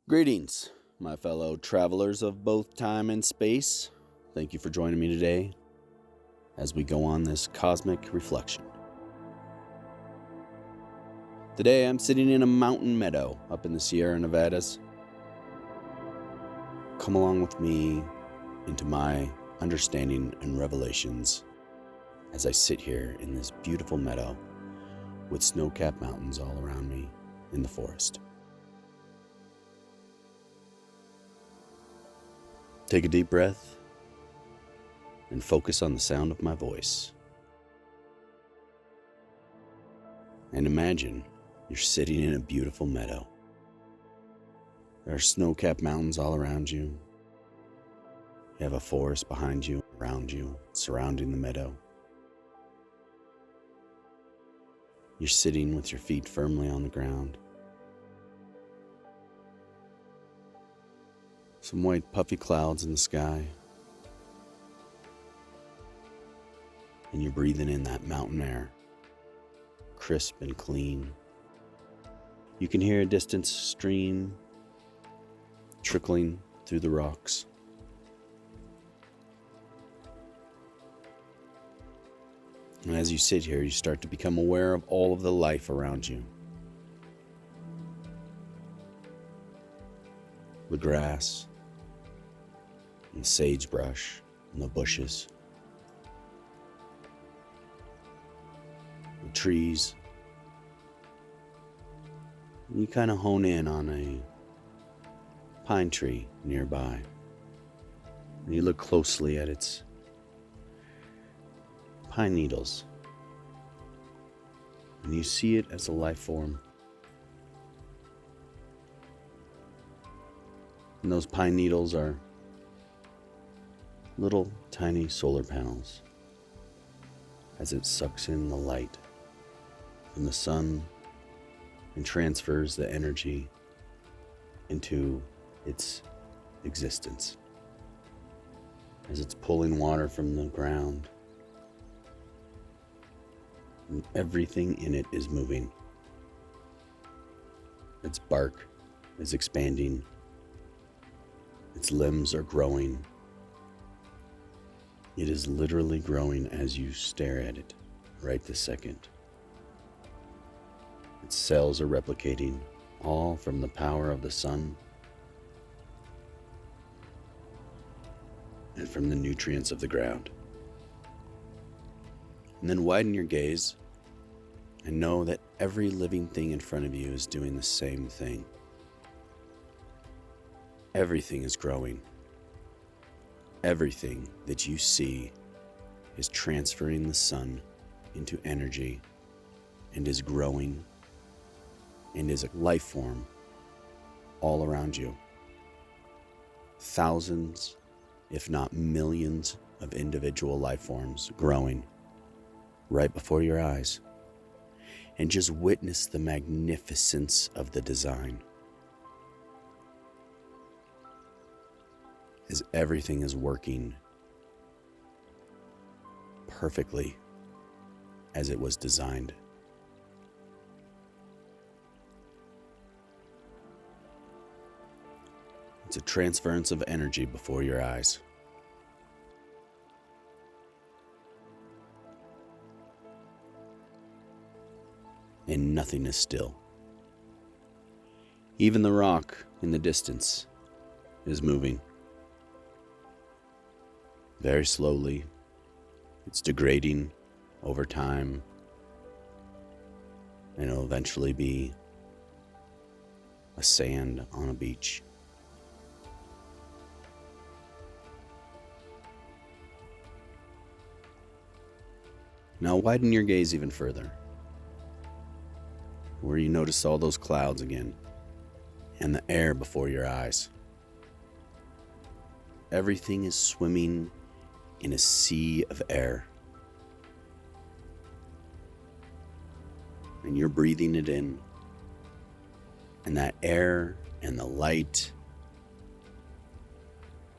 Greetings, my fellow travelers of both time and space. Thank you for joining me today as we go on this cosmic reflection. Today I'm sitting in a mountain meadow up in the Sierra Nevadas. Come along with me into my understanding and revelations as I sit here in this beautiful meadow with snow-capped mountains all around me in the forest. Take a deep breath and focus on the sound of my voice. And imagine you're sitting in a beautiful meadow. There are snow-capped mountains all around you. You have a forest behind you, around you, surrounding the meadow. You're sitting with your feet firmly on the ground. Some white puffy clouds in the sky. And you're breathing in that mountain air, crisp and clean. You can hear a distant stream trickling through the rocks. And as you sit here, you start to become aware of all of the life around you. The grass, and the sagebrush, and the bushes, the trees. And you kind of hone in on a pine tree nearby. And you look closely at its pine needles. And you see it as a life form. And those pine needles are little tiny solar panels as it sucks in the light from the sun and transfers the energy into its existence. As it's pulling water from the ground, and everything in it is moving. Its bark is expanding. Its limbs are growing. It is literally growing as you stare at it right this second. Its cells are replicating, all from the power of the sun and from the nutrients of the ground. And then widen your gaze and know that every living thing in front of you is doing the same thing. Everything is growing. Everything that you see is transferring the sun into energy and is growing and is a life form all around you. Thousands, if not millions, of individual life forms growing right before your eyes. And just witness the magnificence of the design. As everything is working perfectly as it was designed. It's a transference of energy before your eyes. And nothing is still. Even the rock in the distance is moving. Very slowly. It's degrading over time, and it'll eventually be a sand on a beach. Now widen your gaze even further, where you notice all those clouds again, and the air before your eyes. Everything is swimming in a sea of air. And you're breathing it in. And that air and the light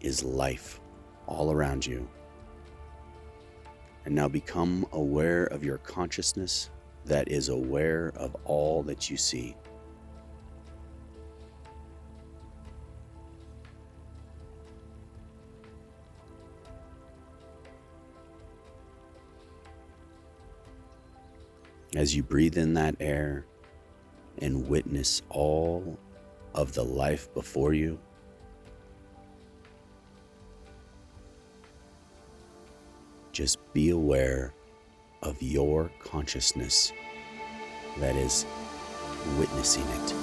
is life all around you. And now become aware of your consciousness that is aware of all that you see. As you breathe in that air and witness all of the life before you, just be aware of your consciousness that is witnessing it.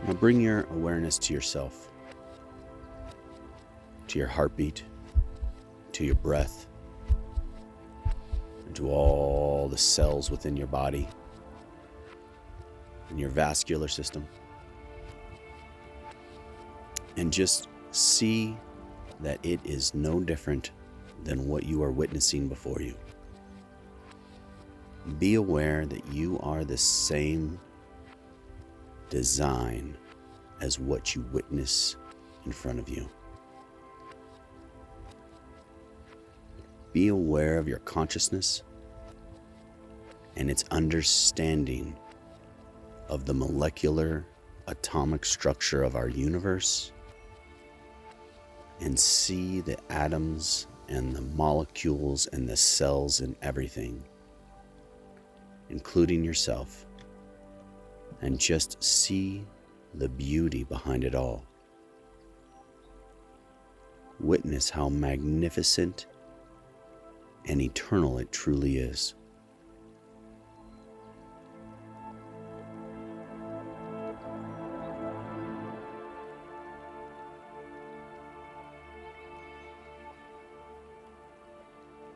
Now bring your awareness to yourself, to your heartbeat, to your breath, and to all the cells within your body and your vascular system. And just see that it is no different than what you are witnessing before you. Be aware that you are the same design as what you witness in front of you. Be aware of your consciousness and its understanding of the molecular atomic structure of our universe, and see the atoms and the molecules and the cells and everything, including yourself, and just see the beauty behind it all. Witness how magnificent and eternal it truly is.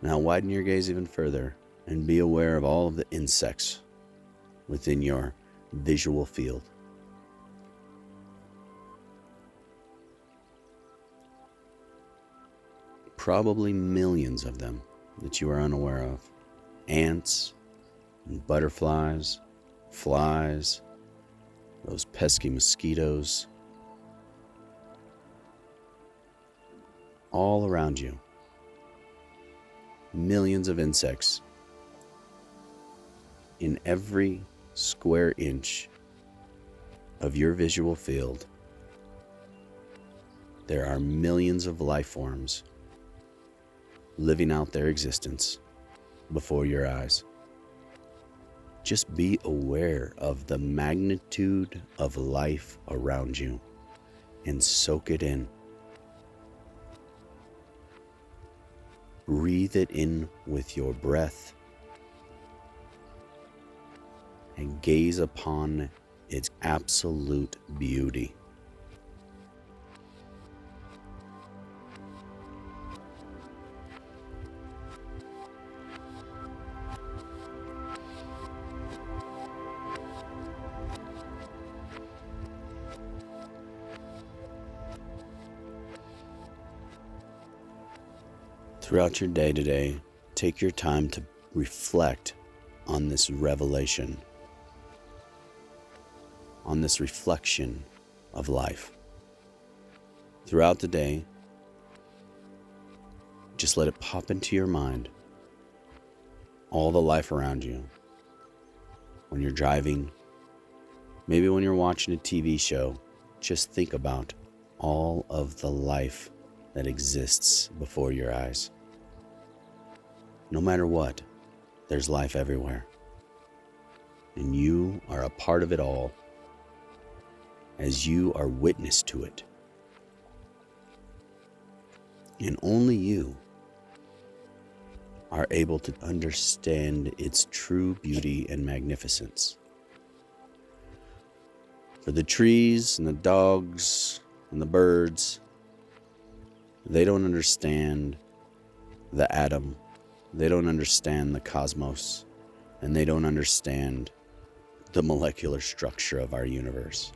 Now widen your gaze even further and be aware of all of the insects within your visual field. Probably millions of them that you are unaware of. Ants and butterflies, flies, those pesky mosquitoes, all around you. Millions of insects in every square inch of your visual field. There are millions of life forms living out their existence before your eyes. Just be aware of the magnitude of life around you and soak it in. Breathe it in with your breath and gaze upon its absolute beauty. Throughout your day today, take your time to reflect on this revelation, on this reflection of life. Throughout the day, just let it pop into your mind, all the life around you. When you're driving, maybe when you're watching a TV show, just think about all of the life that exists before your eyes. No matter what, there's life everywhere. And you are a part of it all as you are witness to it. And only you are able to understand its true beauty and magnificence. For the trees and the dogs and the birds, they don't understand the atom. They don't understand the cosmos, and they don't understand the molecular structure of our universe.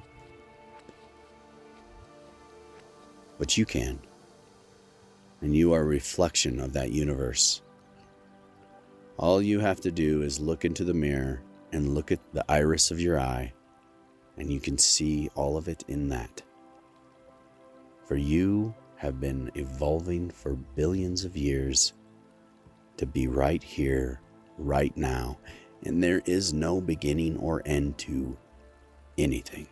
But you can, and you are a reflection of that universe. All you have to do is look into the mirror and look at the iris of your eye, and you can see all of it in that. For you have been evolving for billions of years to be right here, right now, and there is no beginning or end to anything.